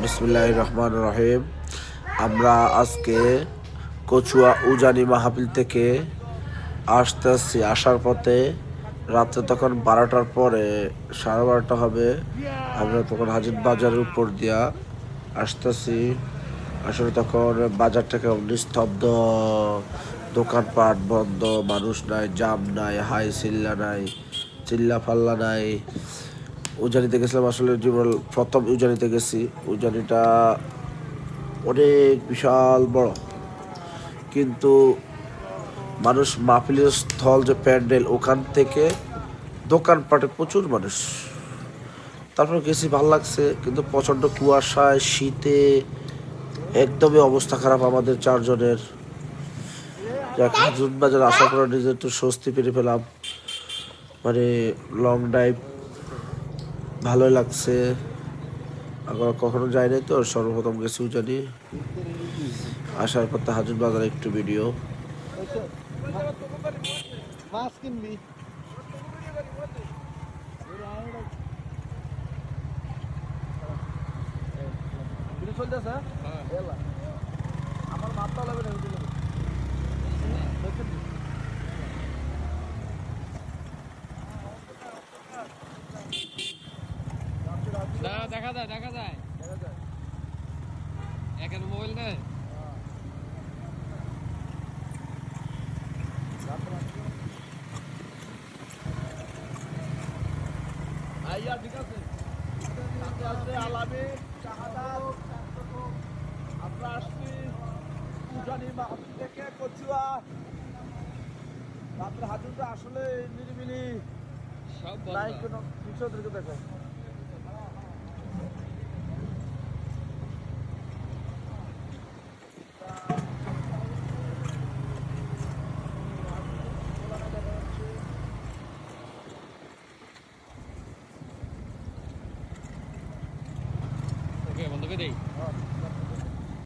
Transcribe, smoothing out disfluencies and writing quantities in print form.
বিসমিল্লাহির রহমানির রহিম। আমরা আজকে কচুয়া উজানি মাহফিল থেকে আসতেছি। আসার পথে রাত্রে তখন 12টার পরে, 12:30 হবে। আমরা তখন হাজির বাজারের উপর দিয়া আসতেছি। আসলে তখন বাজারটাকে নিস্তব্ধ, দোকানপাট বন্ধ, মানুষ নাই, জাম নাই, হাই চিল্লা নাই, চিল্লা ফাল্লা নাই। উজানিতে গেছিলাম, আসলে জীবন প্রথম উজানিতে গেছি। উজানিটা অনেক বিশাল বড়, কিন্তু মানুষ মাহফিলের স্থল যে প্যান্ডেল, ওখান থেকে দোকানপাটে প্রচুর মানুষ। তারপর গেছি, ভাল লাগছে, কিন্তু প্রচণ্ড কুয়াশায় শীতে একদমই অবস্থা খারাপ আমাদের চারজনের। যাক, হাজুন বাজার আসার পরে নিজে একটু স্বস্তি পেয়ে পেলাম। মানে লং ড্রাইভ ভালোই লাগছে। আবার কখনো যাই নাই তো, সর্বপ্রথম গেছি উজানি। আসার পথে হাজুন বাজার একটু ভিডিও। মাছ কিনবি চলতেছে আমার মাপটা লাগবে না দেখা যায় এখানে মোবাইল নেই আইয়া ঠিক আছে আলামী শাহাদাত। আমরা আসছি উজানি মাহফিল থেকে কচুয়া। আপনার হাজুনটা আসলে নিরিবিলি, সব নাই কোনো কিছু। দেখো বন্ধ করে দেই।